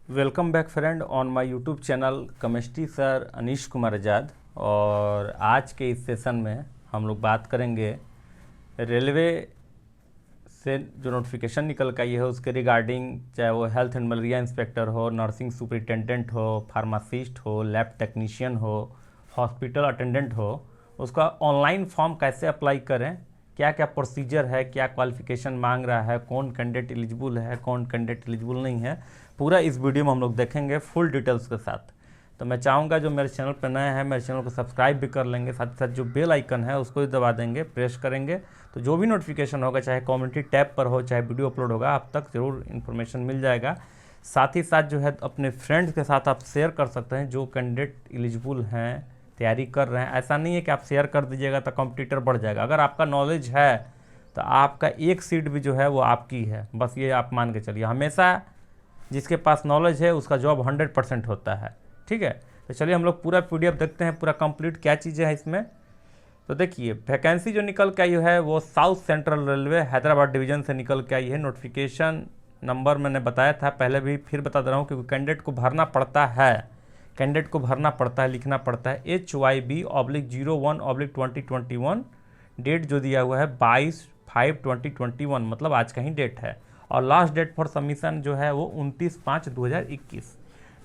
Welcome back friend on my YouTube channel chemistry sir Anish Kumar Azad. और आज के इस सेशन में हम लोग बात करेंगे रेलवे से जो नोटिफिकेशन निकल के आई है उसके रिगार्डिंग, चाहे वो हेल्थ एंड मलेरिया इंस्पेक्टर हो, नर्सिंग सुपरिटेंडेंट हो, फार्मासिस्ट हो, लैब टेक्नीशियन हो, हॉस्पिटल अटेंडेंट हो, उसका ऑनलाइन फॉर्म कैसे अप्लाई करें, क्या क्या प्रोसीजर है, क्या क्वालिफिकेशन मांग रहा है, कौन कैंडिडेट एलिजिबल है, कौन कैंडिडेट एलिजिबल नहीं है, पूरा इस वीडियो में हम लोग देखेंगे फुल डिटेल्स के साथ। तो मैं चाहूँगा जो मेरे चैनल पर नए हैं मेरे चैनल को सब्सक्राइब भी कर लेंगे, साथ ही साथ जो बेल आइकन है उसको भी दबा देंगे, प्रेस करेंगे तो जो भी नोटिफिकेशन होगा, चाहे कम्युनिटी टैब पर हो, चाहे वीडियो अपलोड होगा, आप तक ज़रूर इन्फॉर्मेशन मिल जाएगा। साथ ही साथ जो है अपने फ्रेंड्स के साथ आप शेयर कर सकते हैं जो कैंडिडेट एलिजिबल हैं, तैयारी कर रहे हैं। ऐसा नहीं है कि आप शेयर कर दीजिएगा तो कॉम्पिटिटर बढ़ जाएगा। अगर आपका नॉलेज है तो आपका एक सीट भी जो है वो आपकी है, बस ये आप मान के चलिए। हमेशा जिसके पास नॉलेज है उसका जॉब 100% होता है, ठीक है। तो चलिए हम लोग पूरा PDF देखते हैं, पूरा कंप्लीट क्या चीज़ें हैं इसमें। तो देखिए वैकेंसी जो निकल के आई है वो south central railway Hyderabad division से निकल के आई है। नोटिफिकेशन नंबर मैंने बताया था पहले भी, फिर बता दे रहा हूँ, क्योंकि कैंडिडेट को भरना पड़ता है, कैंडिडेट को भरना पड़ता है, लिखना पड़ता है। HYB/01/2021, डेट जो दिया हुआ है 22/5/2021, मतलब आज का ही डेट है। और लास्ट डेट फॉर सबमिशन जो है वो 29/5/2021।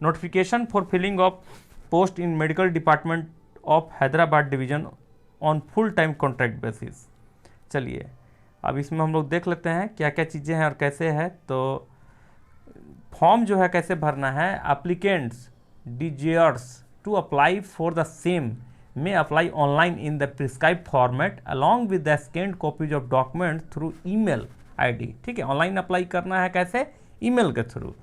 Notification for filling of post in medical department of Hyderabad division on full time contract basis. चलिए अब इसमें हम लोग देख लेते हैं क्या क्या चीज़ें हैं और कैसे है। तो फॉर्म जो है कैसे भरना है, applicants desires to apply for the same may apply online in the prescribed format along with the scanned copies of documents through email ID। ठीक है, ऑनलाइन अप्लाई करना है कैसे, ईमेल के थ्रू।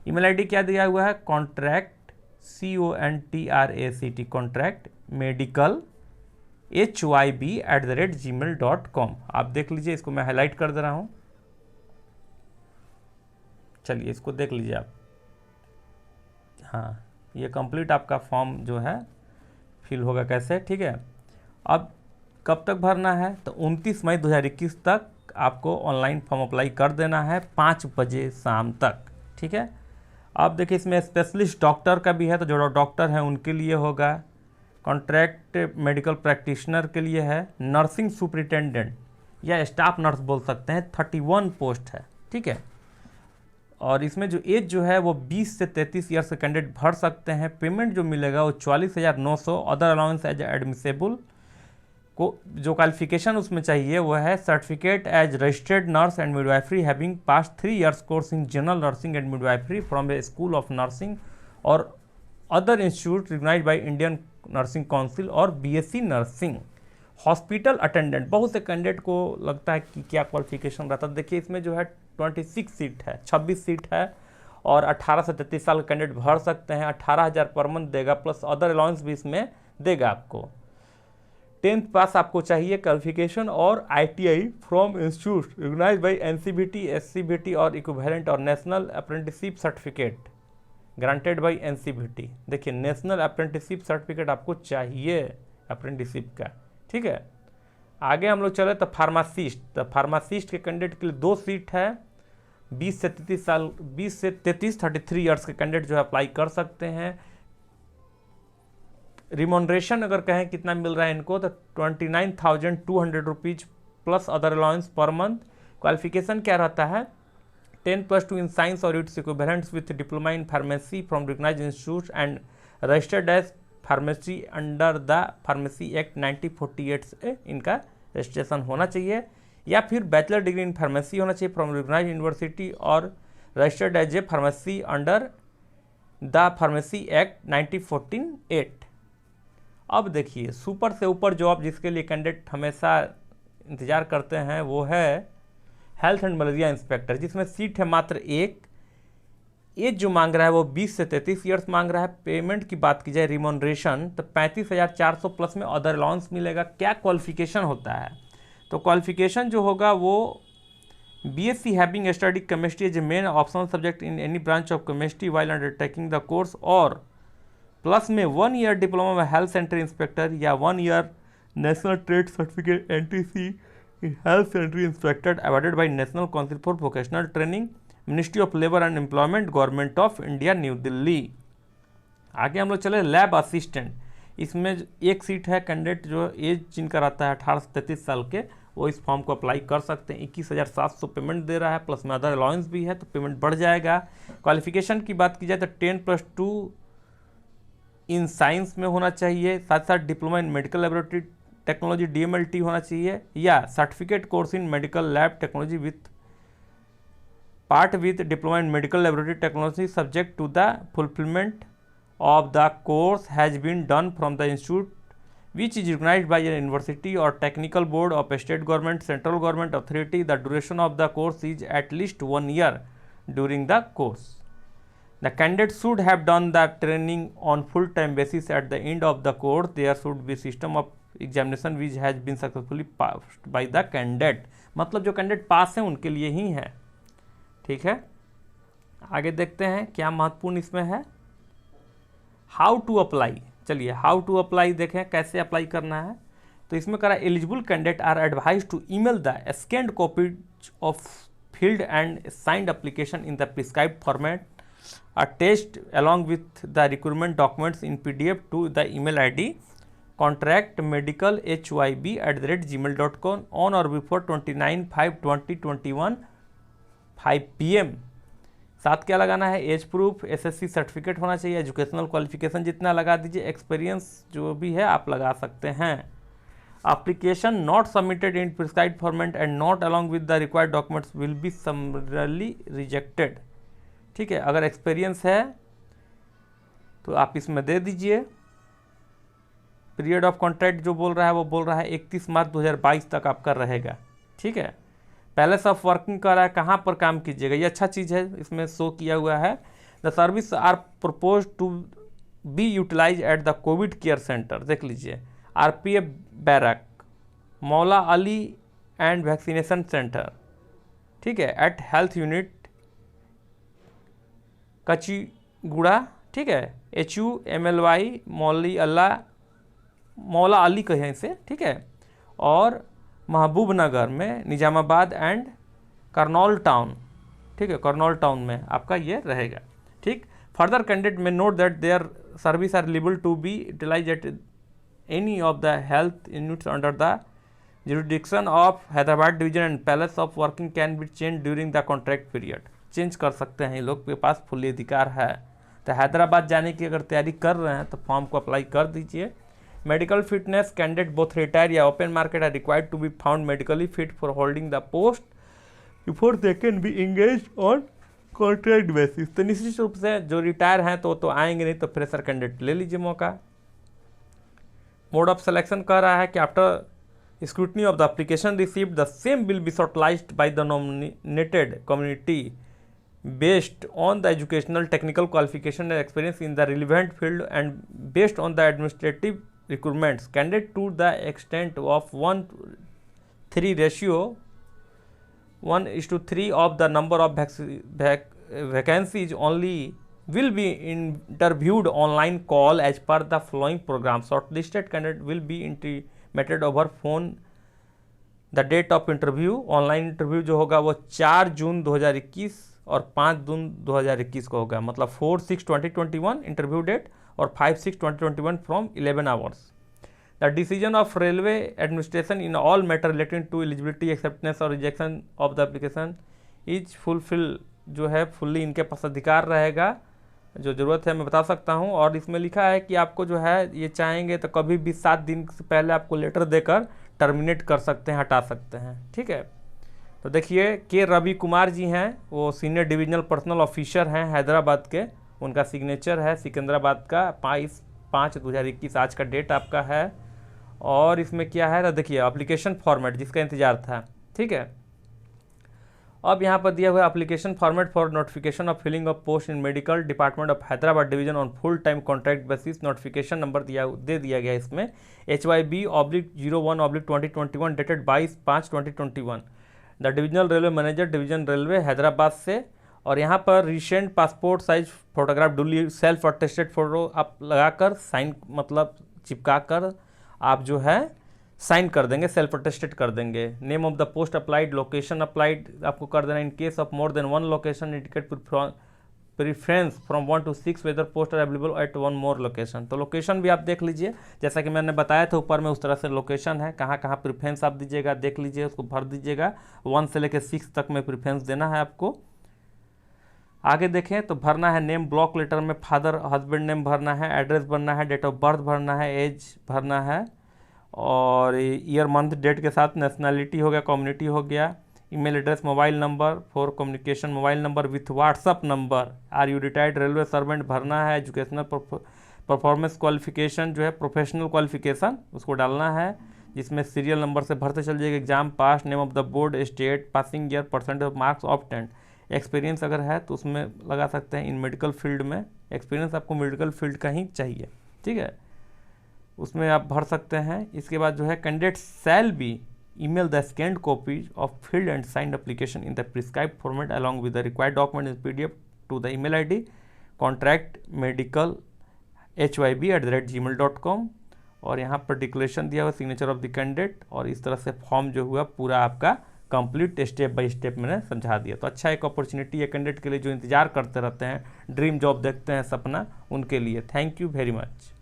ईमेल आईडी क्या दिया हुआ है, contract CONTRACT contract medical HYB@gmail.com। आप देख लीजिए, इसको मैं हाईलाइट कर दे रहा हूँ। चलिए इसको देख लीजिए आप। हाँ, ये कंप्लीट आपका फॉर्म जो है फिल होगा कैसे, ठीक है। अब कब तक भरना है, तो 29 मई 2021 तक आपको ऑनलाइन फॉर्म अप्लाई कर देना है, 5 बजे शाम तक, ठीक है। अब देखिए इसमें स्पेशलिस्ट डॉक्टर का भी है, तो जो डॉक्टर हैं उनके लिए होगा, कॉन्ट्रैक्ट मेडिकल प्रैक्टिशनर के लिए है, नर्सिंग सुपरिटेंडेंट या स्टाफ नर्स बोल सकते हैं, 31 पोस्ट है, ठीक है। और इसमें जो एज जो है वो 20 से 33 ईयर से कैंडिडेट भर सकते हैं। पेमेंट जो मिलेगा वो 44,900। अदर अलाउंस एज एडमिसेबल को जो क्वालिफिकेशन उसमें चाहिए वो है certificate as registered nurse and midwifery having pass 3 years course in general nursing and midwifery from a school of nursing और other institute recognised by Indian nursing council और BSc nursing. Hospital attendant, बहुत से candidate को लगता है कि क्या qualification रहता है। देखिए इसमें जो है 26 सीट है, 26 सीट है और 18 से 33 साल के कैंडिडेट भर सकते हैं। 18,000 पर मंथ देगा, प्लस अदर अलाउंस भी इसमें देगा आपको। 10th पास आपको चाहिए क्वालिफिकेशन और ITI from institute recognised by NCVT, SCVT और इक्विवेलेंट और national apprenticeship certificate granted by NCVT। देखिए नेशनल अप्रेंटिसशिप सर्टिफिकेट आपको चाहिए अप्रेंटिसशिप का, ठीक है। आगे हम लोग चले तो फार्मासिस्ट, तो फार्मासिस्ट के कैंडिडेट के लिए 2 सीट है। 20 से 33 ईयर्स के कैंडिडेट जो है अप्लाई कर सकते हैं। रिमोनरेशन अगर कहें कितना मिल रहा है इनको, तो 29,200 rupees plus other allowance per month. Qualification क्या रहता है, 10+2 इन साइंस और its equivalents with diploma in pharmacy from recognised institute and registered as pharmacy under the pharmacy act 1948 से इनका रजिस्ट्रेशन होना चाहिए, या फिर बैचलर डिग्री इन फार्मेसी होना चाहिए फ्रॉम रिकग्नाइज्ड यूनिवर्सिटी और registered as a pharmacy under the pharmacy act 1948। अब देखिए सुपर से ऊपर जॉब जिसके लिए कैंडिडेट हमेशा इंतजार करते हैं वो है हेल्थ एंड मलेरिया इंस्पेक्टर, जिसमें सीट है मात्र 1। एज जो मांग रहा है वो 20 से 33 ईयर्स मांग रहा है। पेमेंट की बात की जाए रिमोनरेशन तो 35,400 प्लस में अदर अलाउंस मिलेगा। क्या क्वालिफिकेशन होता है, तो क्वालिफिकेशन जो होगा वो BSc having study chemistry as a main optional subject in any branch of chemistry while undertaking the course, और प्लस में 1 ईयर डिप्लोमा में हेल्थ सेंटर इंस्पेक्टर या 1 year national trade certificate NTC health centre inspector awarded by national council for vocational training ministry of labour and employment, government of India, New Delhi. आगे हम लोग चले lab assistant. इसमें एक seat है, candidate जो as जिनका रहता है 18 से 33 साल के, वो इस फॉर्म को अप्लाई कर सकते हैं। 21,700 पेमेंट दे रहा है, प्लस में अदर अलाउंस भी है, तो पेमेंट बढ़ जाएगा। क्वालिफिकेशन की बात की जाए तो 10+2 इन साइंस में होना चाहिए, साथ साथ diploma in medical laboratory technology DMLT होना चाहिए, या certificate course in medical lab technology with part with diploma in medical laboratory technology subject to the fulfilment of the course has been done from the institute which is recognized by a university or technical board of a state government, central government authority. The duration of the course is at least 1 year during the course. The candidate should have done the training on full-time basis. At the end of the course there should be system of examination which has been successfully passed by the candidate. मतलब जो candidate pass हैं उनके लिए ही है। ठीक है, आगे देखते हैं क्या महत्वपूर्ण इसमें है। हाउ टू अप्लाई, चलिए हाउ टू अप्लाई देखें कैसे अप्लाई करना है। तो इसमें करा eligible candidate are advised to email the scanned copies of filled and signed application in the prescribed format attached along with the requirement documents in PDF to the email ID contractmedicalhyb@gmail.com on or before 29/5/2021 5 PM। साथ क्या लगाना है, as proof, SSC certificate होना चाहिए, educational qualification जितना लगा दीजिए, experience जो भी है आप लगा सकते हैं। Application not submitted in prescribed format and not along with the required documents will be समरली rejected. ठीक है, अगर एक्सपीरियंस है तो आप इसमें दे दीजिए। पीरियड ऑफ कॉन्ट्रैक्ट जो बोल रहा है वो बोल रहा है 31 मार्च 2022 तक आपका रहेगा। ठीक है, पैलेस ऑफ वर्किंग कर रहा है, कहाँ पर काम कीजिएगा, ये अच्छा चीज़ है, इसमें शो किया हुआ है। The service are propose to be utilise at the covid care centre, देख लीजिए, RPF बैरक, मौला अली एंड वैक्सीनेशन सेंटर, ठीक है, एट हेल्थ यूनिट कचीगुड़ा, ठीक है, HUMLY मौला अली कहें इसे, ठीक है, और महबूबनगर में, निजामाबाद एंड करनौल टाउन, ठीक है, करनौल टाउन में आपका ये रहेगा। ठीक, फर्दर कैंडिडेट में note that their service are eligible to be utilise at any of the health units under the jurisdiction of Hyderabad division and place of working can be change during the contract period. Change कर सकते हैं, ये लोग के पास full अधिकार है। तो हैदराबाद जाने की अगर तैयारी कर रहे हैं तो फॉर्म को अप्लाई कर दीजिए। Medical fitness candidate both retire या open market are required to be found medically fit for holding the post before they can be engage on contract basis. तो निश्चित रूप से जो रिटायर हैं तो आएंगे नहीं, तो फ्रेशर कैंडिडेट ले लीजिए मौका। मोड ऑफ सिलेक्शन कह रहा है कि after scrutiny of the application received the same will be shortlisted by the nominated community based on the educational technical qualification and experience in the relevant field and based on the administrative requirements. Candidate to the extent of 1:3 ratio 1:3 of the number of vacancies only will be interviewed online call as per the following program. Shortlisted candidate will be intimated over phone the date of interview. Online interview जो होगा वो 4 जून 2021 और 5 जून 2021 को होगा, मतलब 4/6/2021 interview date और 5/6/2021 from 11 hours. The decision of railway administration in all matter relating to eligibility acceptance और rejection of the application is fulfil, जो है फुल्ली इनके पास अधिकार रहेगा। जो ज़रूरत है मैं बता सकता हूँ, और इसमें लिखा है कि आपको जो है ये चाहेंगे तो कभी भी 7 दिन से पहले आपको लेटर देकर टर्मिनेट कर सकते हैं, हटा सकते हैं। ठीक है, तो देखिए के रवि कुमार जी हैं, वो सीनियर डिविजनल पर्सनल ऑफिसर हैं हैदराबाद के, उनका सिग्नेचर है सिकंदराबाद का 22/5/2021 आज का डेट आपका है। और इसमें क्या है तो देखिए एप्लीकेशन फॉर्मेट जिसका इंतजार था। ठीक है, अब यहाँ पर दिया हुआ application format for notification of filling of post in medical department of Hyderabad division on full time contract basis. Notification number दे दिया गया इसमें HYB/01/2021 dated 22/5/2021। The divisional railway manager division railway Hyderabad से। और यहाँ पर recent passport size photograph duly self attested photo आप लगाकर साइन मतलब चिपका कर आप जो है साइन कर देंगे, सेल्फ अटेस्टेड कर देंगे। Name of the post applied, location applied आपको कर देना। In case of more than one location indicate preference from 1 to 6 whether post are available at one more location. तो लोकेशन भी आप देख लीजिए, जैसा कि मैंने बताया था ऊपर में, उस तरह से लोकेशन है, कहाँ कहाँ प्रीफ्रेंस आप दीजिएगा, देख लीजिए, उसको भर दीजिएगा। 1 से लेकर 6 तक में प्रीफ्रेंस देना है आपको। आगे देखें तो भरना है नेम, ब्लॉक लेटर में फादर हस्बैंड नेम भरना है, एड्रेस भरना है, डेट ऑफ बर्थ भरना है, एज भरना है, और ईयर मंथ डेट के साथ नेशनैलिटी हो गया, कम्युनिटी हो गया, email address, mobile number for communication, mobile number with WhatsApp number, are you retired railway servant भरना है, एजुकेशनल परफॉर्मेंस क्वालिफिकेशन जो है प्रोफेशनल क्वालिफिकेशन उसको डालना है, जिसमें सीरियल नंबर से भरते चल जाएगा। Exam pass, name of the board, state, passing year, percent of marks obtained. Experience अगर है तो उसमें लगा सकते हैं इन मेडिकल फील्ड में, एक्सपीरियंस आपको मेडिकल फील्ड का ही चाहिए, ठीक है, उसमें आप भर सकते हैं। इसके बाद जो है candidate shall be email the scanned copies of filled and signed application in the prescribed format along with the required document in PDF to the email ID contractmedicalhyb@gmail.com। और यहाँ पर डिक्लेरेशन दिया हुआ, सिग्नेचर ऑफ द कैंडिडेट, और इस तरह से form जो हुआ पूरा आपका कंप्लीट स्टेप बाय स्टेप मैंने समझा दिया। तो अच्छा एक अपॉर्चुनिटी है कैंडिडेट के लिए जो इंतजार करते रहते हैं, ड्रीम जॉब देखते हैं सपना, उनके लिए। Thank you very much.